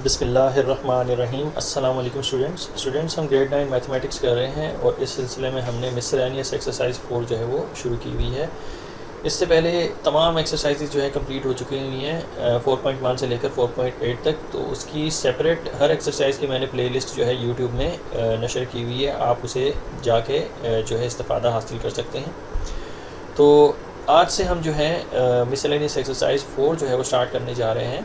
बिस्मिल्लाहिर्रहमानिर्रहीम। अस्सलाम वालेकुम स्टूडेंट्स हम ग्रेड 9 मैथमेटिक्स कर रहे हैं और इस सिलसिले में हमने मिसलेनियस एक्सरसाइज 4 जो है वो शुरू की हुई है। इससे पहले तमाम एक्सरसाइजेज जो है कंप्लीट हो चुकी हुई हैं 4.1 से लेकर 4.8 तक। तो उसकी सेपरेट हर एक्सरसाइज की मैंने प्लेलिस्ट जो है यूट्यूब में नशर की हुई है, आप उसे जाके जो है इस्तिफ़ादा हासिल कर सकते हैं। तो आज से हम जो है मिसलेनियस एक्सरसाइज 4 जो है वो स्टार्ट करने जा रहे हैं।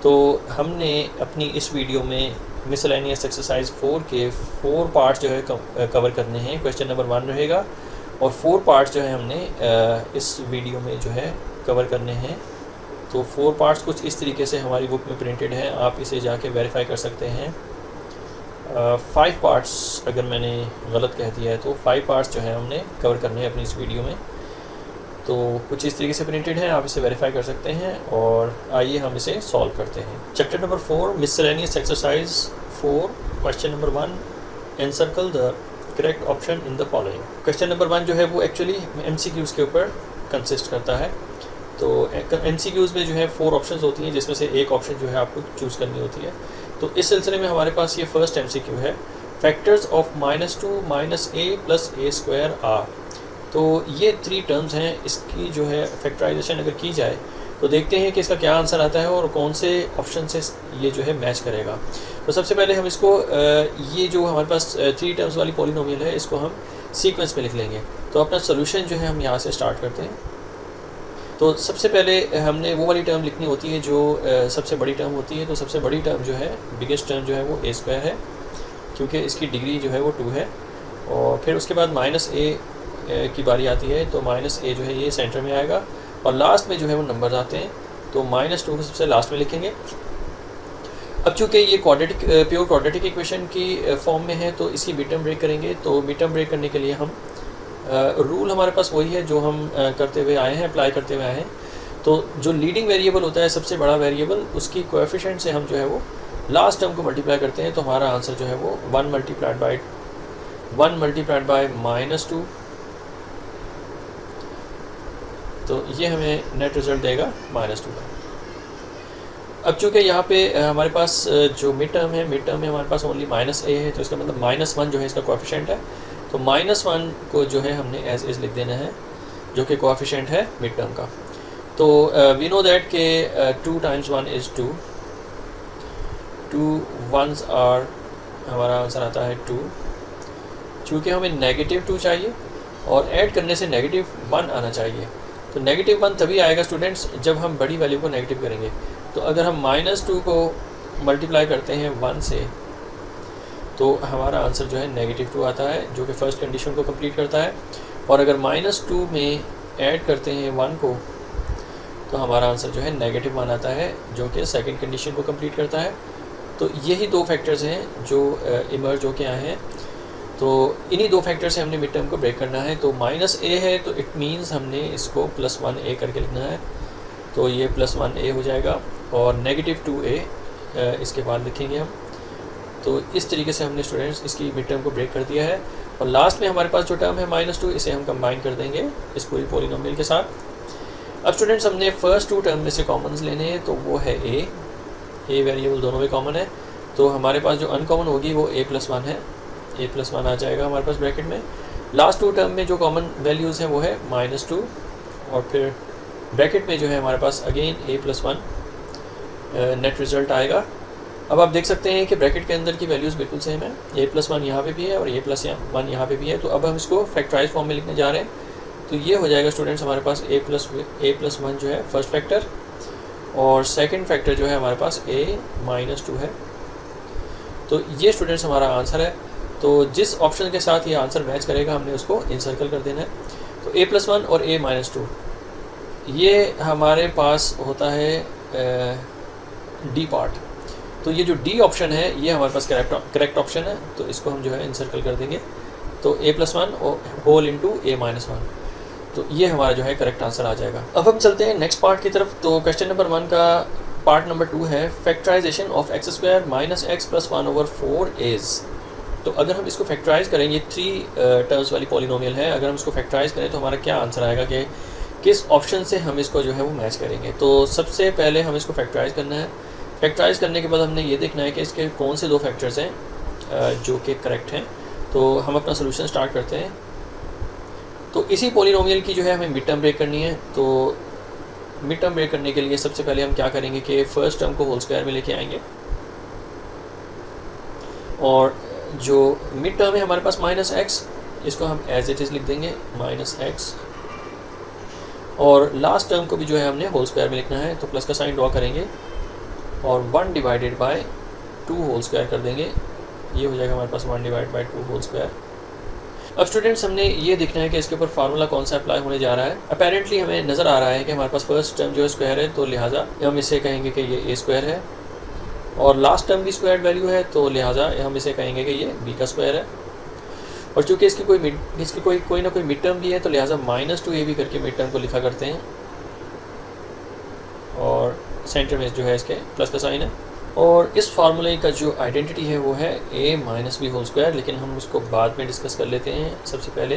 तो हमने अपनी इस वीडियो में मिसलेनियस एक्सरसाइज 4 के 4 पार्ट्स जो है कवर करने हैं। क्वेश्चन नंबर 1 रहेगा और 4 पार्ट्स जो है हमने इस वीडियो में जो है कवर करने हैं। तो 4 पार्ट्स कुछ इस तरीके से हमारी बुक में प्रिंटेड हैं, आप इसे जाके वेरीफाई कर सकते हैं। 5 पार्ट्स अगर मैंने गलत कह दिया है तो 5 पार्ट्स जो है हमने कवर करने हैं अपनी इस वीडियो में। तो कुछ इस तरीके से प्रिंटेड है, आप इसे वेरीफाई कर सकते हैं। और आइए हम इसे सॉल्व करते हैं। Chapter number 4 miscellaneous exercise 4, question number 1, encircle the correct option in the following. Question number 1 जो है वो एक्चुअली MCQs के ऊपर कंसिस्ट करता है। तो MCQs में जो है 4 ऑप्शंस होती हैं, जिसमें से एक ऑप्शन जो है आपको चूज़ करनी होती है। तो इस सिलसिले में हमारे पास ये फर्स्ट MCQ है, factors of -2 -a + a² are. तो ये 3 टर्म्स हैं, इसकी जो है फैक्टराइजेशन अगर की जाए तो देखते हैं कि इसका क्या आंसर आता है और कौन से ऑप्शन से ये जो है मैच करेगा। तो सबसे पहले हम इसको ये जो हमारे पास 3 टर्म्स वाली पॉलिनोमियल है, इसको हम सीक्वेंस में लिख लेंगे। तो अपना सोल्यूशन जो है हम यहाँ से स्टार्ट करते हैं। तो सबसे पहले हमने वो वाली टर्म लिखनी होती है जो सबसे बड़ी टर्म होती है। तो सबसे बड़ी टर्म जो है, बिगेस्ट टर्म जो है वो a² है, क्योंकि इसकी डिग्री जो है वो 2 है। और फिर उसके बाद -a की बारी आती है, तो -a जो है ये सेंटर में आएगा और लास्ट में जो है वो नंबर आते हैं। तो -2 को सबसे लास्ट में लिखेंगे। अब चूँकि ये प्योर क्वाड्रेटिक इक्वेशन की फॉर्म में है तो इसकी मिड टर्म ब्रेक करेंगे। तो मिड टर्म ब्रेक करने के लिए हम रूल हमारे पास वही है जो हम करते हुए आए हैं, अप्लाई करते हुए आए हैं। तो जो लीडिंग वेरिएबल होता है, सबसे बड़ा वेरिएबल, उसकी कोएफिशिएंट से हम जो है वो लास्ट टर्म को मल्टीप्लाई करते हैं। तो हमारा आंसर जो है वो 1 मल्टीप्लाइड बाय -2, तो ये हमें नेट रिज़ल्ट देगा -2 का। अब चूँकि यहाँ पे हमारे पास जो मिड टर्म है, मिड टर्म में हमारे पास ओनली -a है, तो इसका मतलब -1 जो है इसका कोएफिशिएंट है। तो -1 को जो है हमने एज इज़ लिख देना है, जो कि कोएफिशिएंट है मिड टर्म का। तो वी नो दैट के 2 × 1 = 2, 2 1s आर, हमारा आंसर आता है 2। चूँकि हमें -2 चाहिए और ऐड करने से -1 आना चाहिए। तो -1 तभी आएगा स्टूडेंट्स जब हम बड़ी वैल्यू को नेगेटिव करेंगे। तो अगर हम -2 को मल्टीप्लाई करते हैं 1 से, तो हमारा आंसर जो है -2 आता है, जो कि फर्स्ट कंडीशन को कंप्लीट करता है। और अगर -2 में ऐड करते हैं 1 को, तो हमारा आंसर जो है -1 आता है, जो कि सेकंड कंडीशन को कंप्लीट करता है। तो यही 2 फैक्टर्स हैं जो इमर्ज होके आए हैं। तो इन्हीं 2 फैक्टर से हमने मिड टर्म को ब्रेक करना है। तो -a है तो इट मीन्स हमने इसको +1a करके लिखना है। तो ये +1a हो जाएगा और -2a इसके बाद लिखेंगे हम। तो इस तरीके से हमने स्टूडेंट्स इसकी मिड टर्म को ब्रेक कर दिया है। और लास्ट में हमारे पास जो टर्म है -2, इसे हम कंबाइन कर देंगे इस पूरी पॉलिनोमियल के साथ। अब स्टूडेंट्स हमने फर्स्ट 2 टर्म में से कॉमन्स लेने हैं, तो वो है a वेरिएबल दोनों में कॉमन है। तो हमारे पास जो अनकॉमन होगी वो a+1 है, a+1 आ जाएगा हमारे पास ब्रैकेट में। लास्ट 2 टर्म में जो कॉमन वैल्यूज़ हैं वो है -2 और फिर ब्रैकेट में जो है हमारे पास अगेन a+1 नेट रिज़ल्ट आएगा। अब आप देख सकते हैं कि ब्रैकेट के अंदर की वैल्यूज़ बिल्कुल सेम है, a+1 यहाँ पे भी है और a+1 यहाँ पे भी है। तो अब हम इसको फैक्टराइज फॉर्म में लिखने जा रहे हैं। तो ये हो जाएगा स्टूडेंट्स हमारे पास a+1 जो है फर्स्ट फैक्टर, और सेकेंड फैक्टर जो है हमारे पास a-2 है। तो ये स्टूडेंट्स हमारा आंसर है। तो जिस ऑप्शन के साथ ये आंसर मैच करेगा हमने उसको इनसर्कल कर देना है। तो a+1 और a-2 ये हमारे पास होता है डी पार्ट। तो ये जो डी ऑप्शन है ये हमारे पास करेक्ट ऑप्शन है, तो इसको हम जो है इनसर्कल कर देंगे। तो a+1 होल इंटू a-1, तो ये हमारा जो है करेक्ट आंसर आ जाएगा। अब हम चलते हैं नेक्स्ट पार्ट की तरफ। तो क्वेश्चन नंबर 1 का पार्ट नंबर 2 है, factorization of x² - x + 1/4 is. तो अगर हम इसको फैक्टराइज करें, ये 3 टर्म्स वाली पॉलिनोमियल है, अगर हम इसको फैक्टराइज करें तो हमारा क्या आंसर आएगा कि किस ऑप्शन से हम इसको जो है वो मैच करेंगे। तो सबसे पहले हम इसको फैक्टराइज करना है। फैक्टराइज करने के बाद हमने ये देखना है कि इसके कौन से दो फैक्टर्स हैं जो कि करेक्ट हैं। तो हम अपना सोल्यूशन स्टार्ट करते हैं। तो इसी पॉलिनोमियल की जो है हमें मिड टर्म ब्रेक करनी है। तो मिड टर्म ब्रेक करने के लिए सबसे पहले हम क्या करेंगे कि फर्स्ट टर्म को होल स्क्वायर में लेके आएंगे, और जो मिड टर्म है हमारे पास -x, इसको हम एज इट इज़ लिख देंगे -x, और लास्ट टर्म को भी जो है हमने होल स्क्वायर में लिखना है। तो प्लस का साइन ड्रॉ करेंगे और 1 डिवाइडेड बाय 2 होल स्क्वायर कर देंगे। ये हो जाएगा हमारे पास 1 डिवाइड बाय 2 होल स्क्वायर। अब स्टूडेंट्स हमने ये देखना है कि इसके ऊपर फार्मूला कौन सा अप्लाई होने जा रहा है। अपेरेंटली हमें नज़र आ रहा है कि हमारे पास फर्स्ट टर्म जो है स्क्वायर है, तो लिहाजा हम इसे कहेंगे कि ये a स्क्वायर है, और लास्ट टर्म भी स्क्वायर वैल्यू है, तो लिहाजा हम इसे कहेंगे कि ये b का स्क्वायर है। और चूँकि इसकी कोई ना कोई मिड टर्म भी है, तो लिहाजा -2ab करके मिड टर्म को लिखा करते हैं, और सेंटर में जो है इसके प्लस का साइन है। और इस फार्मूले का जो आइडेंटिटी है वो है a minus B whole square, लेकिन हम उसको बाद में डिस्कस कर लेते हैं। सबसे पहले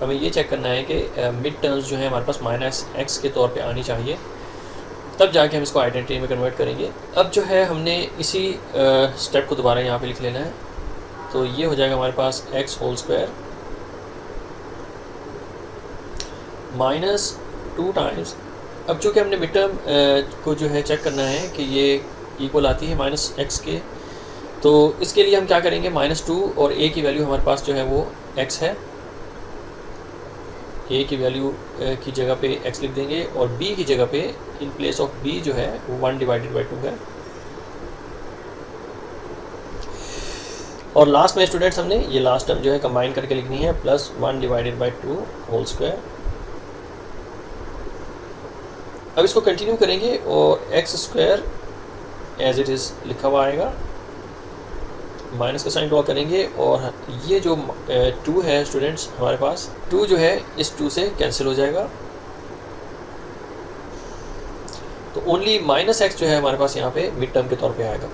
हमें ये चेक करना है कि मिड टर्म्स जो है हमारे पास -x के तौर पे आनी चाहिए, तब जाके हम इसको आइडेंटिटी में कन्वर्ट करेंगे। अब जो है हमने इसी स्टेप को दोबारा यहाँ पे लिख लेना है। तो ये हो जाएगा हमारे पास x होल स्क्वायर -2 टाइम्स। अब चूँकि हमने मिड टर्म को जो है चेक करना है कि ये इक्वल आती है -x के, तो इसके लिए हम क्या करेंगे, -2 और a की वैल्यू हमारे पास जो है वो x है, a की वैल्यू की जगह पे x लिख देंगे, और b की जगह पे इन प्लेस ऑफ b जो है वो 1 डिवाइडेड बाई 2 है। और लास्ट में स्टूडेंट्स हमने ये लास्ट टर्म जो है कंबाइन करके लिखनी है, +1 डिवाइडेड बाई 2 होल स्क्वायर। अब इसको कंटिन्यू करेंगे और x square as it is लिखा हुआ आएगा, माइनस का साइन ड्रॉ करेंगे, और ये जो 2 है स्टूडेंट्स हमारे पास 2 जो है इस 2 से कैंसिल हो जाएगा, तो ओनली -x जो है हमारे पास यहाँ पे मिड टर्म के तौर पे आएगा।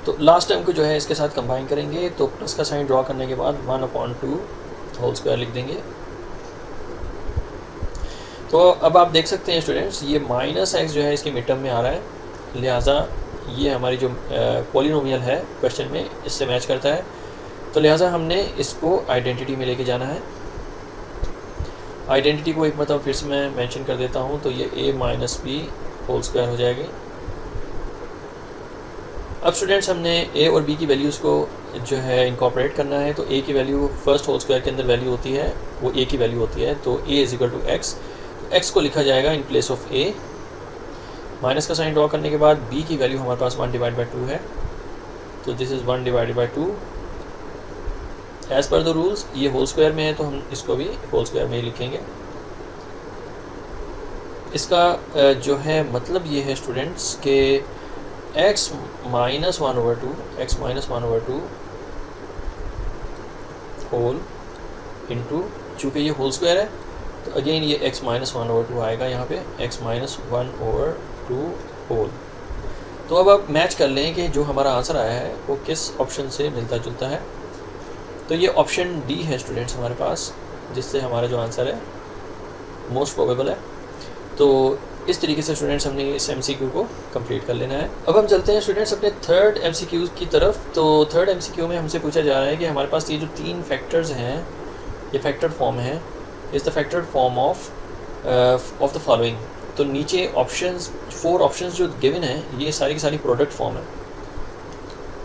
तो लास्ट टर्म को जो है इसके साथ कंबाइन करेंगे, तो प्लस का साइन ड्रॉ करने के बाद 1/2 होल स्क्वायर लिख देंगे। तो अब आप देख सकते हैं स्टूडेंट्स, ये -x जो है इसके मिड टर्म में आ रहा है, लिहाजा ये हमारी जो पॉलिनोमियल है क्वेश्चन में इससे मैच करता है, तो लिहाजा हमने इसको आइडेंटिटी में लेके जाना है। आइडेंटिटी को एक मतलब फिर से मैं मेंशन कर देता हूँ, तो ये a minus B whole square हो जाएगी। अब स्टूडेंट्स हमने a और b की वैल्यूज़ को जो है इनकॉर्पोरेट करना है। तो a की वैल्यू फर्स्ट होल स्क्वायर के अंदर वैल्यू होती है, वो a की वैल्यू होती है, तो a is equal to x। तो x को लिखा जाएगा in place of a, minus का साइन ड्रॉ करने के बाद b की वैल्यू हमारे पास 1 डिवाइड बाई 2 है, तो this is 1 divided by 2 as per the rules. ये होल स्क्वायर में है तो हम इसको भी होल स्क्वायर में ही लिखेंगे। इसका जो है मतलब ये है स्टूडेंट्स के x माइनस 1/2 होल इंटू, चूँकि ये होल स्क्वायर है तो अगेन ये x माइनस 1/2 आएगा यहाँ पे, x माइनस 1/2 होल। तो अब आप मैच कर लें कि जो हमारा आंसर आया है वो किस ऑप्शन से मिलता जुलता है। तो ये ऑप्शन डी है स्टूडेंट्स हमारे पास, जिससे हमारा जो आंसर है मोस्ट प्रोबेबल है। तो इस तरीके से स्टूडेंट्स हमने इस MCQ को कंप्लीट कर लेना है। अब हम चलते हैं स्टूडेंट्स अपने थर्ड MCQ की तरफ। तो थर्ड MCQ में हमसे पूछा जा रहा है कि हमारे पास ये जो 3 फैक्टर्स हैं, ये फैक्टर फॉर्म है, is the factor form of the following. तो नीचे ऑप्शंस 4 ऑप्शंस जो गिवन है, ये सारी की सारी प्रोडक्ट फॉर्म है।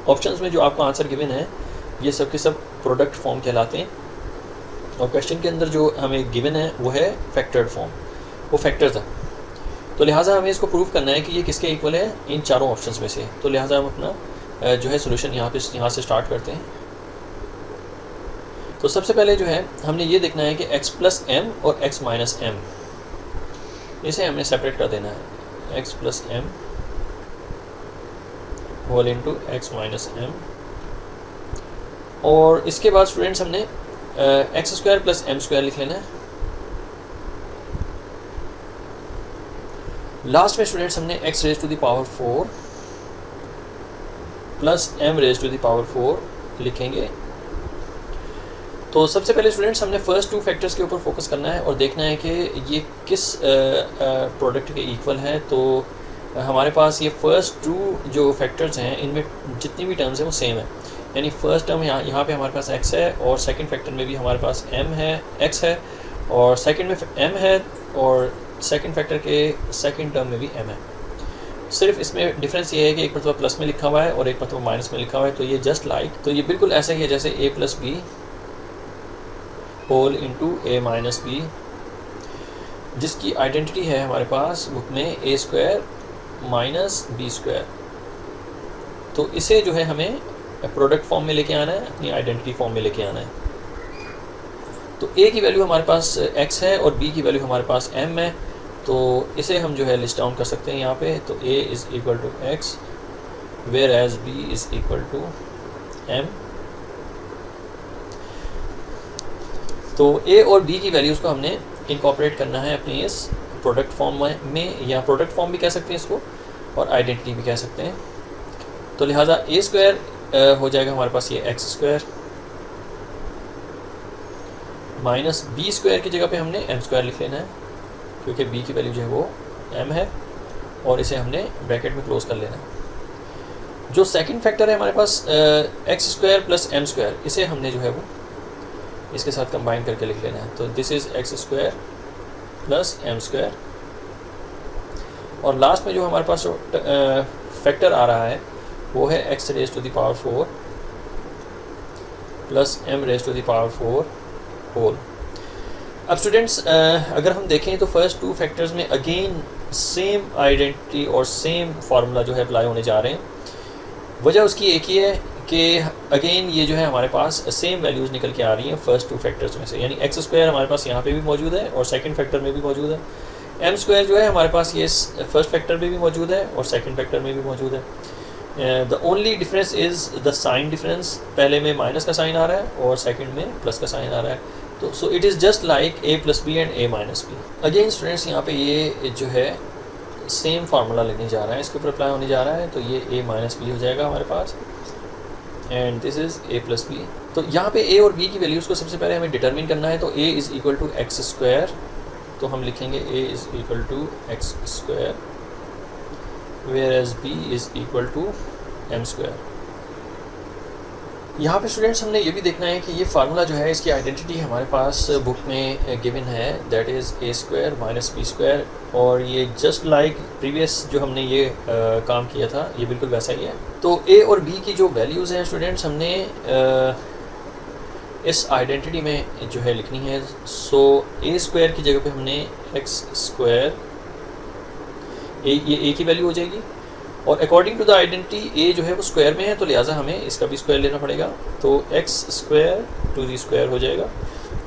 ऑप्शंस में जो आपका आंसर गिवन है ये सब के सब प्रोडक्ट फॉर्म कहलाते हैं, और क्वेश्चन के अंदर जो हमें गिवन है वो है फैक्टर्ड फॉर्म, वो फैक्टर्स है। तो लिहाजा हमें इसको प्रूव करना है कि ये किसके इक्वल है, इन चारों ऑप्शंस में से। तो लिहाजा हम अपना जो है सोल्यूशन यहाँ से स्टार्ट करते हैं। तो सबसे पहले जो है हमने ये देखना है कि x प्लस m और x माइनस m, इसे हमने सेपरेट कर देना है, x plus m whole into x minus m। और इसके बाद स्टूडेंट्स हमने X square plus m square लिख लेना है। लास्ट में स्टूडेंट्स हमने x raise to the power 4 plus m raise to the power 4 लिखेंगे। तो सबसे पहले स्टूडेंट्स हमने फर्स्ट 2 फैक्टर्स के ऊपर फोकस करना है और देखना है कि ये किस प्रोडक्ट के इक्वल है। तो हमारे पास ये फर्स्ट टू जो फैक्टर्स हैं इनमें जितनी भी टर्म्स हैं वो सेम है, यानी फर्स्ट टर्म यहाँ पे हमारे पास x है और सेकंड फैक्टर में भी हमारे पास m है, x है, और सेकंड में m है, और सेकंड फैक्टर के सेकंड टर्म में भी m है। सिर्फ इसमें डिफरेंस ये है कि एक मरतबा प्लस में लिखा हुआ है और एक मरतबा माइनस में लिखा हुआ है। तो ये जस्ट लाइक तो ये बिल्कुल ऐसा ही है जैसे a plus B whole into a minus B, जिसकी आइडेंटिटी है हमारे पास बुक में a square minus B square. तो इसे जो है हमें प्रोडक्ट फॉर्म में लेके आना है, अपनी आइडेंटिटी फॉर्म में लेके आना है। तो a की वैल्यू हमारे पास x है और b की वैल्यू हमारे पास m है, तो इसे हम जो है लिस्ट डाउन कर सकते हैं यहाँ पे। तो a is equal to x whereas b is equal to m। तो a और b की वैल्यूज़ को हमने इनकॉर्पोरेट करना है अपने इस प्रोडक्ट फॉर्म में, या प्रोडक्ट फॉर्म भी कह सकते हैं इसको और आइडेंटिटी भी कह सकते हैं। तो लिहाजा a स्क्वायर हो जाएगा हमारे पास ये x square minus B square की जगह पे हमने m स्क्वायर लिख लेना है, क्योंकि b की वैल्यू जो है वो m है और इसे हमने ब्रैकेट में क्लोज कर लेना है। जो सेकंड फैक्टर है हमारे पास x square plus m square, इसे हमने जो है वो इसके साथ कंबाइन करके लिख लेना है। तो this is x square plus m square, और लास्ट में जो हमारे पास फैक्टर आ रहा है वो है x raise to the power 4 plus m raise to the power 4 whole. अब स्टूडेंट्स अगर हम देखें तो फर्स्ट टू फैक्टर्स में अगेन सेम आइडेंटिटी और सेम फार्मूला जो है अप्लाई होने जा रहे हैं। वजह उसकी एक ही है कि अगेन ये जो है हमारे पास सेम वैल्यूज़ निकल के आ रही हैं फर्स्ट टू फैक्टर्स में से, यानी x स्क्वायर हमारे पास यहाँ पे भी मौजूद है और सेकंड फैक्टर में भी मौजूद है। m स्क्वायर जो है हमारे पास ये फर्स्ट फैक्टर में भी मौजूद है और सेकंड फैक्टर में भी मौजूद है। The only difference is the sign difference, पहले में माइनस का साइन आ रहा है और सेकंड में प्लस का साइन आ रहा है। तो so it is just like a plus B and a minus B. Again students यहाँ पे ये जो है सेम फार्मूला लगने जा रहा है, इसके ऊपर अप्लाई होने जा रहा है। तो ये a माइनस बी हो जाएगा हमारे पास and this is a plus B. तो यहाँ पे a और b की वैल्यूज़ को सबसे पहले हमें डिटरमिन करना है। तो a is equal to X square, तो हम लिखेंगे a is equal to X square whereas b is equal to m square. यहाँ पे स्टूडेंट्स हमने ये भी देखना है कि ये फार्मूला जो है इसकी आइडेंटिटी हमारे पास बुक में गिवन है, that is a square minus B square, और ये जस्ट लाइक प्रीवियस जो हमने ये काम किया था ये बिल्कुल वैसा ही है। तो a और b की जो वैल्यूज़ हैं स्टूडेंट्स हमने इस आइडेंटिटी में जो है लिखनी है। सो a स्क्वायर की जगह पे हमने x स्क्वायर, ये a की वैल्यू हो जाएगी, और according to the identity a जो है वो स्क्वायर में है, तो लिहाजा हमें इसका भी स्क्वायर लेना पड़ेगा। तो x square to the square हो जाएगा,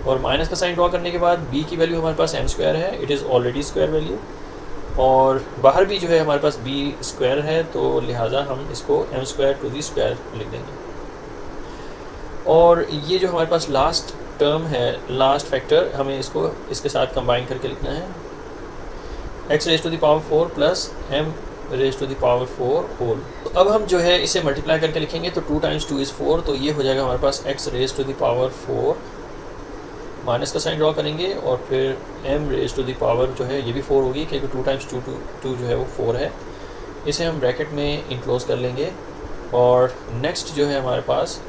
और माइनस का साइन ड्रॉ करने के बाद b की वैल्यू हमारे पास m स्क्वायर है, it is already square value, और बाहर भी जो है हमारे पास b स्क्वायर है, तो लिहाजा हम इसको m square to the square लिख देंगे। और ये जो हमारे पास लास्ट टर्म है, लास्ट फैक्टर, हमें इसको इसके साथ कंबाइन करके लिखना है, x raise to the power 4 plus m raise to the power 4 whole. तो अब हम जो है इसे मल्टीप्लाई करके लिखेंगे, तो 2 टाइम्स 2 इज़ 4, तो ये हो जाएगा हमारे पास x raise to the power 4, minus का साइन ड्रॉ करेंगे, और फिर m raise to the power जो है ये भी 4 होगी, क्योंकि 2 टाइम्स 2 जो है वो 4 है। इसे हम ब्रैकेट में इनक्लोज कर लेंगे, और नेक्स्ट जो है हमारे पास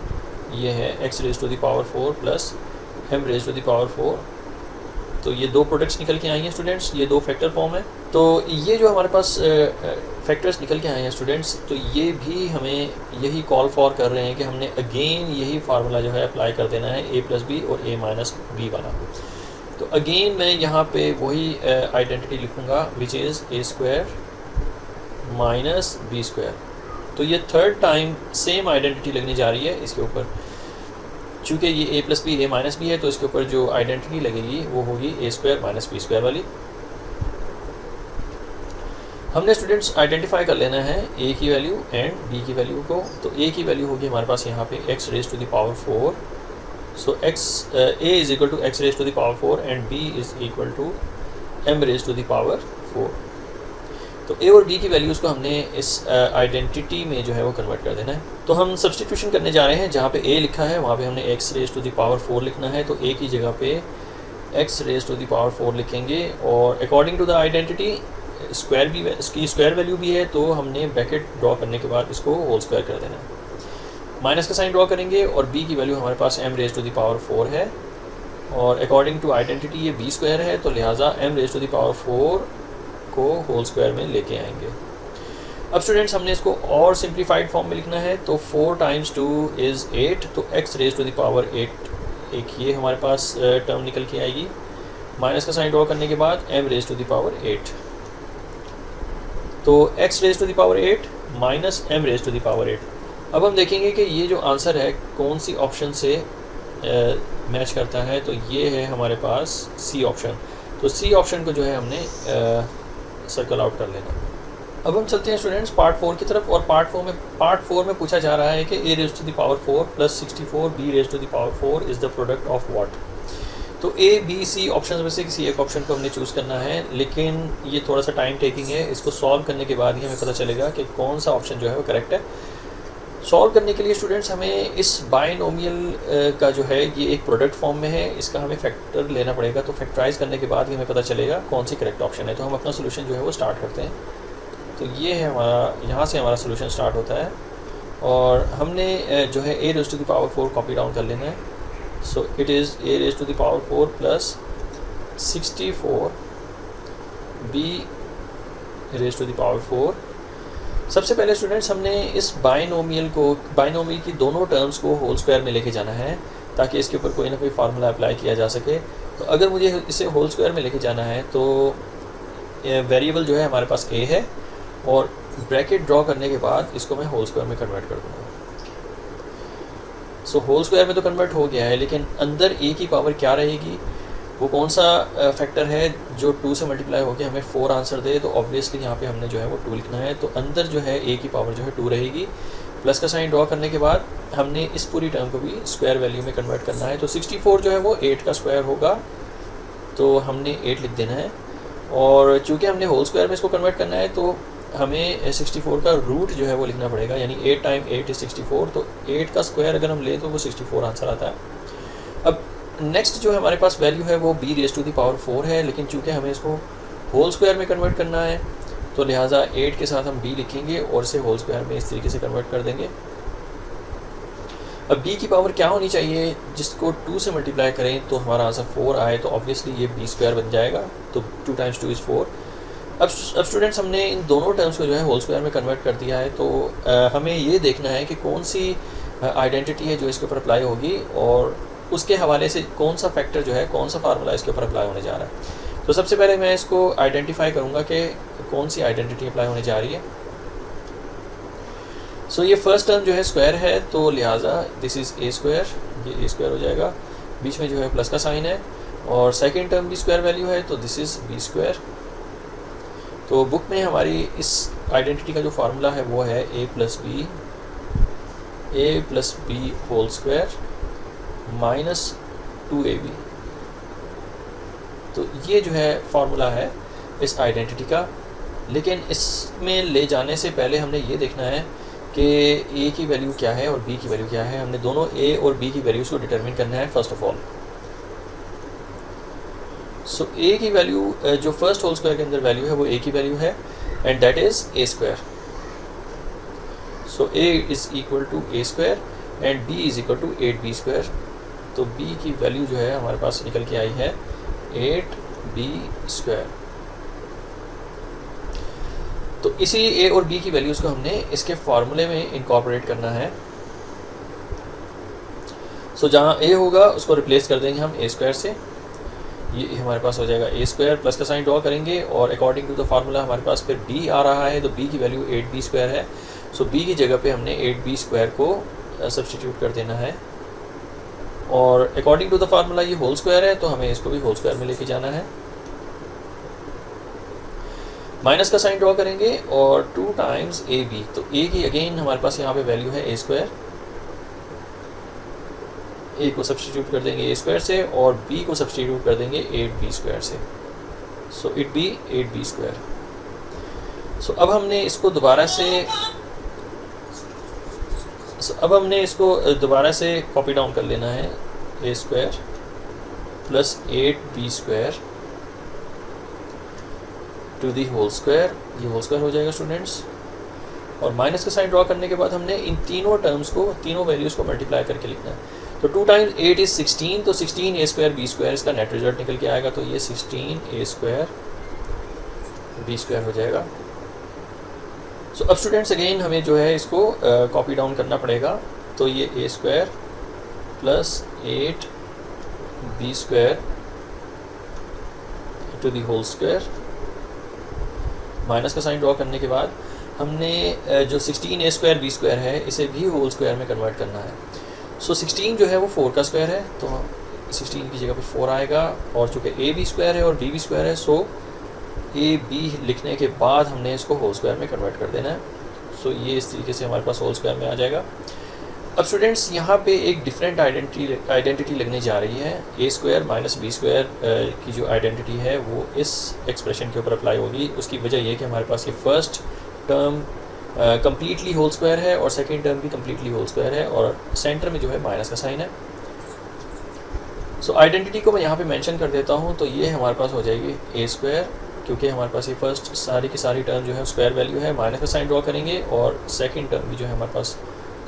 ये है x raise to the power 4 plus m raise to the power 4। तो ये दो प्रोडक्ट्स निकल के आई हैं स्टूडेंट्स, ये दो फैक्टर फॉर्म है। तो ये जो हमारे पास फैक्टर्स निकल के आए हैं स्टूडेंट्स, तो ये भी हमें यही कॉल फॉर कर रहे हैं कि हमने अगेन यही फार्मूला जो है अप्लाई कर देना है a प्लस बी और a माइनस बी वाला। तो अगेन मैं यहाँ पे वही आइडेंटिटी लिखूँगा which is a square minus B square. तो ये थर्ड टाइम सेम आइडेंटिटी लगने जा रही है इसके ऊपर, चूँकि ये a plus B a minus B है, तो इसके ऊपर जो आइडेंटिटी लगेगी वो होगी a square minus B square वाली। हमने स्टूडेंट्स आइडेंटिफाई कर लेना है a की वैल्यू एंड b की वैल्यू को। तो a की वैल्यू होगी हमारे पास यहाँ पे x raise to the power 4, so a is equal to x raise to the power 4 and b is equal to m raise to the power 4। तो a और b की वैल्यूज़ को हमने इस आइडेंटिटी में जो है वो कन्वर्ट कर देना है। तो हम सब्सटीट्यूशन करने जा रहे हैं, जहाँ पे a लिखा है वहाँ पे हमने x raise to the power 4 लिखना है। तो a की जगह पे x raise to the power 4 लिखेंगे, और according to the identity square भी, इसकी स्क्वायर वैल्यू भी है, तो हमने ब्रैकेट ड्रॉ करने के बाद इसको होल स्क्वायर कर देना है। माइनस का साइन ड्रॉ करेंगे और b की वैल्यू हमारे पास m raise to the power 4 है, और अकॉर्डिंग टू आइडेंटिटी ये b स्क्वायर है, तो लिहाजा m raise to the power 4 को होल स्क्वायर में लेके आएंगे। अब स्टूडेंट्स हमने इसको और सिंप्लीफाइड फॉर्म में लिखना है, तो 4 टाइम्स 2 इज़ 8, तो x raise to the power 8 एक ये हमारे पास टर्म निकल के आएगी। माइनस का साइन ड्रॉ करने के बाद m raise to the power 8, तो x raise to the power 8 minus m raise to the power 8। अब हम देखेंगे कि ये जो आंसर है कौन सी ऑप्शन से मैच करता है, तो ये है हमारे पास सी ऑप्शन। तो सी ऑप्शन को जो है हमने सर्कल आउट कर लेना। अब हम चलते हैं स्टूडेंट्स पार्ट 4 की तरफ, और पार्ट 4 में पूछा जा रहा है कि a raise to the power 4 plus 64 b raise to the power 4 is the product of what. तो a b c ऑप्शन में से किसी एक ऑप्शन को हमने चूज़ करना है, लेकिन ये थोड़ा सा टाइम टेकिंग है। इसको सॉल्व करने के बाद ही हमें पता चलेगा कि कौन सा ऑप्शन जो है वो करेक्ट है। सॉल्व करने के लिए स्टूडेंट्स हमें इस बाइनोमियल का जो है ये एक प्रोडक्ट फॉर्म में है, इसका हमें फैक्टर लेना पड़ेगा, तो फैक्टराइज करने के बाद ही हमें पता चलेगा कौन सी करेक्ट ऑप्शन है। तो हम अपना सोल्यूशन जो है वो स्टार्ट करते हैं। तो ये है हमारा, यहाँ से हमारा सोल्यूशन स्टार्ट होता है, और हमने जो है a raise to the power 4 copy down कर लेना है। So it is a raise to the power 4 plus 64 b raise to the power 4। सबसे पहले स्टूडेंट्स हमने इस बाइनोमियल की दोनों टर्म्स को होल स्क्वायर में लेके जाना है, ताकि इसके ऊपर कोई ना कोई फार्मूला अप्लाई किया जा सके। तो अगर मुझे इसे होल स्क्वायर में लेके जाना है, तो वेरिएबल जो है हमारे पास a है, और ब्रैकेट ड्रॉ करने के बाद इसको मैं होल स्क्वायर में कन्वर्ट कर दूँगा। सो होल स्क्वायर में तो कन्वर्ट हो गया है, लेकिन अंदर a की पावर क्या रहेगी, वो कौन सा फैक्टर है जो 2 से मल्टीप्लाई होकर हमें 4 आंसर दे, तो ऑब्वियसली यहाँ पे हमने जो है वो 2 लिखना है। तो अंदर जो है a की पावर जो है 2 रहेगी। प्लस का साइन ड्रॉ करने के बाद हमने इस पूरी टर्म को भी स्क्वायर वैल्यू में कन्वर्ट करना है। तो 64 जो है वो 8 का स्क्वायर होगा, तो हमने 8 लिख देना है। और चूँकि हमने होल स्क्वायर में इसको कन्वर्ट करना है, तो हमें 64 का रूट जो है वो लिखना पड़ेगा, यानी 8 टाइम 8 इज़ 64। तो 8 का स्क्वायर अगर हम लें तो वो 64 आंसर आता है। अब नेक्स्ट जो हमारे पास वैल्यू है वो b raise to the power 4 है, लेकिन चूँकि हमें इसको होल स्क्वायर में कन्वर्ट करना है, तो लिहाजा 8 के साथ हम b लिखेंगे और इसे होल स्क्वायर में इस तरीके से कन्वर्ट कर देंगे। अब b की पावर क्या होनी चाहिए, जिसको 2 से मल्टीप्लाई करें तो हमारा आंसर 4 आए, तो ऑब्वियसली ये b स्क्वायर बन जाएगा। तो 2 टाइम्स 2 इज़ 4। अब स्टूडेंट्स हमने इन दोनों टर्म्स को जो है होल स्क्वायर में कन्वर्ट कर दिया है, तो हमें ये देखना है कि कौन सी आइडेंटिटी है जो इसके ऊपर अप्लाई होगी, और उसके हवाले से कौन सा फैक्टर जो है, कौन सा फार्मूला इसके ऊपर अप्लाई होने जा रहा है। तो सबसे पहले मैं इसको आइडेंटिफाई करूँगा कि कौन सी आइडेंटिटी अप्लाई होने जा रही है। सो ये फर्स्ट टर्म जो है स्क्वायर है, तो लिहाजा दिस इज़ a स्क्वायर, ये a स्क्वायर हो जाएगा। बीच में जो है प्लस का साइन है, और सेकेंड टर्म भी स्क्वायर वैल्यू है, तो दिस इज़ b स्क्वायर। तो बुक में हमारी इस आइडेंटिटी का जो फार्मूला है वो है a plus b whole square minus 2ab। तो ये जो है फार्मूला है इस आइडेंटिटी का, लेकिन इसमें ले जाने से पहले हमने ये देखना है कि a की वैल्यू क्या है और b की वैल्यू क्या है। हमने दोनों a और b की वैल्यूज़ को डिटरमिन करना है first of all. So a की वैल्यू जो फर्स्ट होल स्क्वायर के अंदर वैल्यू है वो a की वैल्यू है, and that is a square. So a is equal to a square and b is equal to 8b square. तो b की वैल्यू जो है हमारे पास निकल के आई है 8b स्क्वायर। तो इसी a और b की वैल्यूज़ को हमने इसके फार्मूले में इनकॉर्पोरेट करना है। सो जहाँ a होगा उसको रिप्लेस कर देंगे हम a स्क्वायर से, ये हमारे पास हो जाएगा a स्क्वायर। प्लस का साइन ड्रॉ करेंगे और अकॉर्डिंग टू द फार्मूला हमारे पास फिर b आ रहा है, तो b की वैल्यू 8b स्क्वायर है। सो b की जगह पे हमने 8b स्क्वायर को सब्स्टिट्यूट कर देना है, और अकॉर्डिंग टू द फार्मूला ये होल स्क्वायर है, तो हमें इसको भी होल स्क्वायर में लेके जाना है। माइनस का साइन ड्रॉ करेंगे और 2 टाइम्स ab, तो a की अगेन हमारे पास यहाँ पे वैल्यू है a स्क्वायर। a को सब्स्टिट्यूट कर देंगे a स्क्वायर से, और b को सब्स्टिट्यूट कर देंगे 8b स्क्वायर से। So it be 8b square. So अब हमने इसको दोबारा से कॉपी डाउन कर लेना है। a square plus 8b square to the whole square, ये होल स्क्वायर हो जाएगा स्टूडेंट्स। और माइनस का साइन ड्रॉ करने के बाद हमने इन तीनों टर्म्स को, तीनों वैल्यूज़ को मल्टीप्लाई करके लिखना है। तो 2 टाइम्स 8 इज़ 16, तो 16 a स्क्वायर b स्क्वायर इसका नेट रिजल्ट निकल के आएगा। तो ये 16 a स्क्वायर b स्क्वायर हो जाएगा। सो अब स्टूडेंट्स अगेन हमें जो है इसको कॉपी डाउन करना पड़ेगा। तो ये a square plus 8 b square to the whole square, minus का साइन ड्रॉ करने के बाद हमने जो 16 a स्क्वायर b स्क्वायर है इसे भी होल स्क्वायर में कन्वर्ट करना है। सो 16 जो है वो 4 का स्क्वायर है, तो 16 की जगह पे 4 आएगा। और चूँकि a b स्क्वायर है और b स्क्वायर है, सो a b लिखने के बाद हमने इसको होल स्क्वायर में कन्वर्ट कर देना है। सो ये इस तरीके से हमारे पास होल स्क्वायर में आ जाएगा। अब स्टूडेंट्स यहाँ पे एक डिफरेंट आइडेंटिटी लगने जा रही है। a square minus b square की जो आइडेंटिटी है वो इस एक्सप्रेशन के ऊपर अप्लाई होगी। उसकी वजह ये कि हमारे पास ये first term completely whole square है और सेकेंड टर्म भी कम्प्लीटली होल स्क्वायर है और सेंटर में जो है माइनस का साइन है। सो आइडेंटिटी को मैं यहाँ पे मेंशन कर देता हूँ। तो ये हमारे पास हो जाएगी a स्क्वायर, क्योंकि हमारे पास ये फर्स्ट सारी की सारी टर्म जो है स्क्वायर वैल्यू है। माइनस का साइन ड्रॉ करेंगे और सेकेंड टर्म भी जो है हमारे पास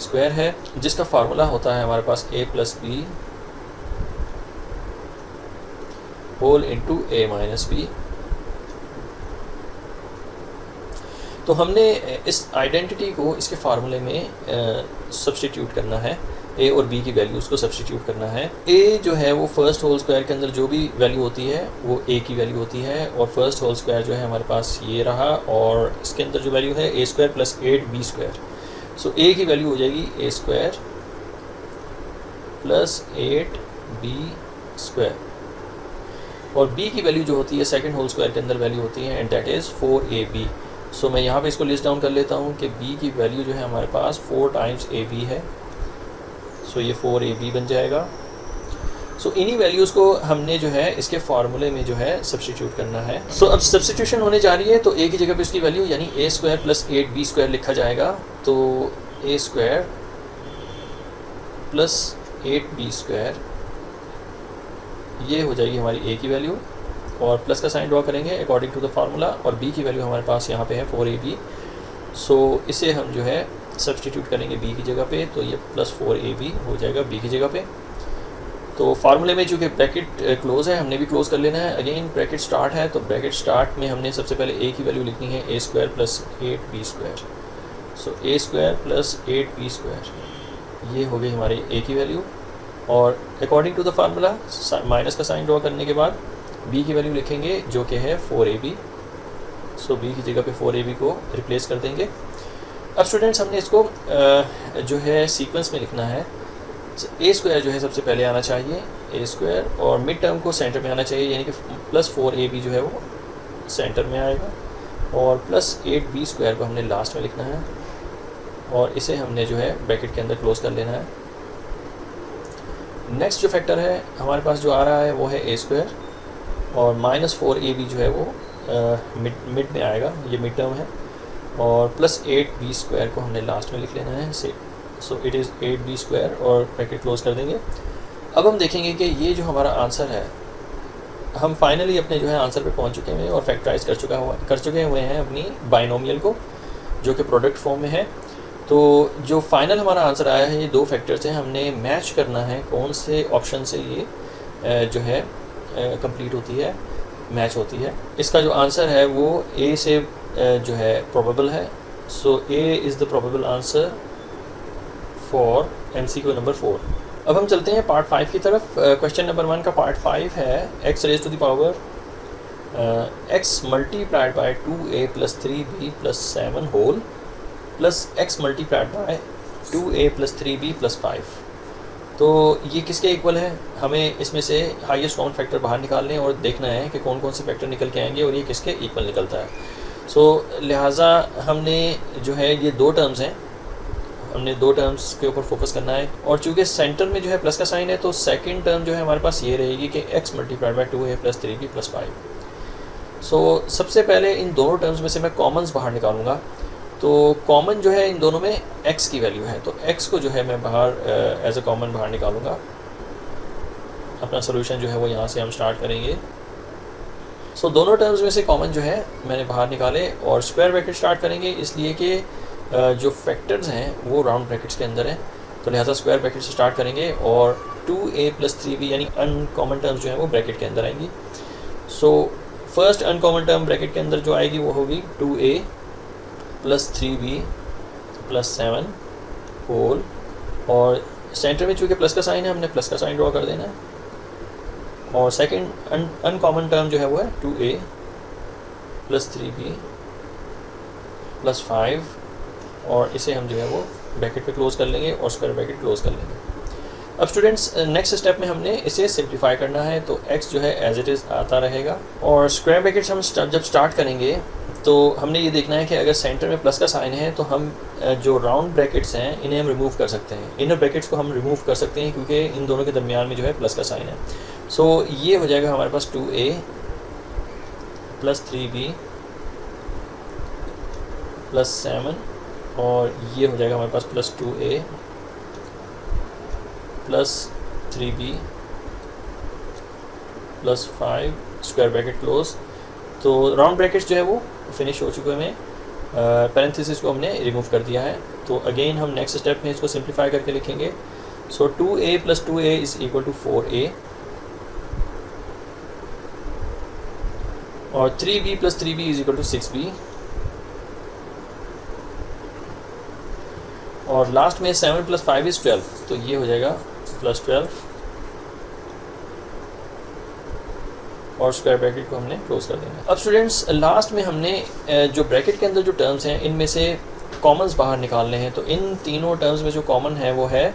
स्क्वायर है, जिसका फार्मूला होता है हमारे पास a plus B whole into a minus b. तो हमने इस आइडेंटिटी को इसके फार्मूले में सब्स्टिट्यूट करना है। a और b की वैल्यूज़ को सब्स्टिट्यूट करना है। a जो है वो फर्स्ट होल स्क्वायर के अंदर जो भी वैल्यू होती है वो a की वैल्यू होती है, और फर्स्ट होल स्क्वायर जो है हमारे पास ये रहा, और इसके अंदर जो वैल्यू है a square plus 8b square. So a की वैल्यू हो जाएगी a square plus 8b square, और b की वैल्यू जो होती है सेकंड होल स्क्वायर के अंदर वैल्यू होती है, एंड दैट इज़ 4ab। सो मैं यहाँ पे इसको लिस्ट डाउन कर लेता हूँ कि b की वैल्यू जो है हमारे पास 4 टाइम्स ab है। सो ये 4ab बन जाएगा। सो इन्हीं वैल्यूज़ को हमने जो है इसके फार्मूले में जो है सब्स्टिट्यूट करना है। सो अब सब्स्टिट्यूशन होने जा रही है, तो a की जगह पे उसकी वैल्यू यानी a square plus 8b square लिखा जाएगा। तो a square plus 8b square ये हो जाएगी हमारी a की वैल्यू, और प्लस का साइन ड्रॉ करेंगे अकॉर्डिंग टू द फार्मूला, और b की वैल्यू हमारे पास यहाँ पे है 4ab। सो इसे हम जो है सब्स्टिट्यूट करेंगे b की जगह पे, तो ये प्लस 4ab हो जाएगा b की जगह पे। तो फार्मूले में चूँकि ब्रैकेट क्लोज है, हमने भी क्लोज कर लेना है। अगेन ब्रैकेट स्टार्ट है, तो ब्रैकेट स्टार्ट में हमने सबसे पहले a की वैल्यू लिखनी है a square plus 8b square. So a square plus 8b square ये हो गई हमारी a की वैल्यू, और according to the formula minus का साइन ड्रॉ करने के बाद b की वैल्यू लिखेंगे जो कि है 4ab। सो b की जगह पे 4ab को रिप्लेस कर देंगे। अब स्टूडेंट्स हमने इसको जो है सीक्वेंस में लिखना है। a स्क्वायर जो है सबसे पहले आना चाहिए, a स्क्वायर, और मिड टर्म को सेंटर में आना चाहिए, यानी कि प्लस 4ab जो है वो सेंटर में आएगा, और प्लस 8b स्क्वायर को हमने लास्ट में लिखना है, और इसे हमने जो है ब्रैकेट के अंदर क्लोज कर लेना है। नेक्स्ट जो फैक्टर है हमारे पास जो आ रहा है वो है a स्क्वायर, और माइनस 4ab जो है वो मिड में आएगा, ये मिड टर्म है, और प्लस 8b स्क्वायर को हमने लास्ट में लिख लेना है। So it is 8b square, और ब्रैकेट क्लोज कर देंगे। अब हम देखेंगे कि ये जो हमारा आंसर है, हम फाइनली अपने जो है आंसर पे पहुंच चुके हैं और फैक्टराइज कर चुके हुए हैं अपनी बाइनोमियल को, जो कि प्रोडक्ट फॉर्म में है। तो जो फाइनल हमारा आंसर आया है, ये दो फैक्टर्स हैं, हमने मैच करना है कौन से ऑप्शन से ये जो है कंप्लीट होती है, मैच होती है। इसका जो आंसर है वो ए से जो है प्रोबेबल है। So A is the probable answer for MCQ number 4। अब हम चलते हैं पार्ट 5 की तरफ। क्वेश्चन नंबर 1 का पार्ट 5 है x raise to the power x multiplied by 2a plus 3b plus 7 whole plus x multiplied by 2a plus 3b plus 5। तो ये किसके इक्वल है? हमें इसमें से हाईएस्ट कॉमन फैक्टर बाहर निकालने और देखना है कि कौन कौन से फैक्टर निकल के आएंगे और ये किसके इक्वल निकलता है। सो लिहाजा हमने जो है ये दो टर्म्स हैं, हमने दो टर्म्स के ऊपर फोकस करना है, और चूँकि सेंटर में जो है प्लस का साइन है, तो सेकंड टर्म जो है हमारे पास ये रहेगी कि x multiplied by 2a plus 3b plus 5। सो सबसे पहले इन दोनों टर्म्स में से मैं कॉमन्स बाहर निकालूंगा। तो कॉमन जो है इन दोनों में x की वैल्यू है, तो x को जो है मैं बाहर एज अ कॉमन बाहर निकालूंगा। अपना सोल्यूशन जो है वो यहाँ से हम स्टार्ट करेंगे। सो दोनों टर्म्स में से कॉमन जो है मैंने बाहर निकाले और स्क्वायर ब्रैकेट स्टार्ट करेंगे, इसलिए कि जो फैक्टर्स हैं वो राउंड ब्रैकेट्स के अंदर हैं, तो लिहाजा स्क्वायर ब्रैकेट से स्टार्ट करेंगे और 2a + 3b यानी अनकॉमन टर्म्स जो है वो ब्रैकेट के अंदर आएंगी। So first uncommon term bracket के अंदर जो आएगी वो होगी 2a + 3b + 7 होल, और सेंटर में चूँकि प्लस का साइन है हमने प्लस का साइन ड्रॉ कर देना है, और सेकंड अनकॉमन टर्म जो है वो है 2a + 3b + 5, और इसे हम जो है वो ब्रैकेट पे क्लोज कर लेंगे और स्क्वायर ब्रैकेट क्लोज कर लेंगे। अब स्टूडेंट्स नेक्स्ट स्टेप में हमने इसे सिंप्लीफाई करना है, तो x जो है एज इट इज़ आता रहेगा, और स्क्वायर ब्रैकेट्स हम जब स्टार्ट करेंगे तो हमने ये देखना है कि अगर सेंटर में प्लस का साइन है तो हम जो राउंड ब्रैकेट्स हैं इन्हें हम रिमूव कर सकते हैं, इनर ब्रैकेट्स को हम रिमूव कर सकते हैं क्योंकि इन दोनों के दरमियान में जो है प्लस का साइन है। सो ये हो जाएगा हमारे पास 2a + 3b + 7, और ये हो जाएगा हमारे पास +2a + 3b + 5 square bracket close. तो राउंड ब्रैकेट्स जो है वो फिनिश हो चुके हैं, पैरेंथेसिस को हमने रिमूव कर दिया है। तो अगेन हम नेक्स्ट स्टेप में इसको सिंप्लीफाई करके लिखेंगे। सो 2a + 2a = 4a, और 3b + 3b = 6b, और लास्ट में 7 + 5 = 12, तो ये हो जाएगा +12, और स्क्वायर ब्रैकेट को हमने क्लोज कर देना। अब स्टूडेंट्स लास्ट में हमने जो ब्रैकेट के अंदर जो टर्म्स हैं इनमें से कॉमन्स बाहर निकालने हैं, तो इन तीनों टर्म्स में जो कॉमन है वो है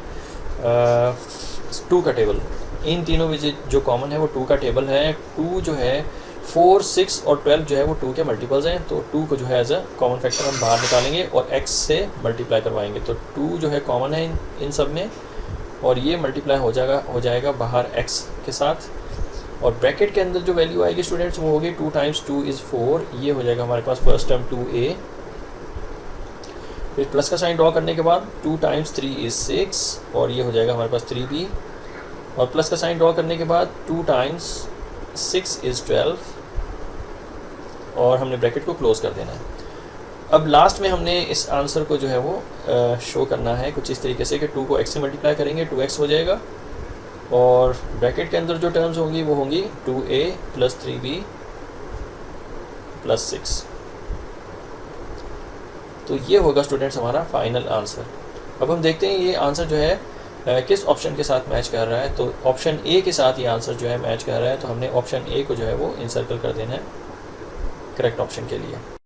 2 का टेबल। इन तीनों में जो कॉमन है वो 2 का टेबल है। 2 जो है 4, 6 और 12 जो है वो 2 के मल्टीपल्स हैं, तो 2 को जो है एज अ कॉमन फैक्टर हम बाहर निकालेंगे और x से मल्टीप्लाई करवाएंगे, तो 2 जो है कॉमन है इन सब में, और ये मल्टीप्लाई हो जाएगा बाहर x के साथ, और ब्रैकेट के अंदर जो वैल्यू आएगी स्टूडेंट्स वो होगी 2 × 2 = 4। ये हो जाएगा हमारे पास फर्स्ट टर्म 2a, फिर प्लस का साइन ड्रॉ करने के बाद 2 × 3 = 6, और ये हो जाएगा हमारे पास 3b, और प्लस का साइन ड्रॉ करने के बाद 2 × 6 = 12, और हमने ब्रैकेट को क्लोज कर देना है। अब लास्ट में हमने इस आंसर को जो है वो शो करना है कुछ इस तरीके से कि 2 को x से मल्टीप्लाई करेंगे 2x हो जाएगा, और ब्रैकेट के अंदर जो टर्म्स होंगी वो होंगी 2a + 3b + 6। तो ये होगा स्टूडेंट्स हमारा फाइनल आंसर। अब हम देखते हैं ये आंसर जो है किस ऑप्शन के साथ मैच कर रहा है। तो ऑप्शन ए के साथ ये आंसर जो है मैच कर रहा है, तो हमने ऑप्शन ए को जो है वो इंसर्कल कर देना है करेक्ट ऑप्शन के लिए।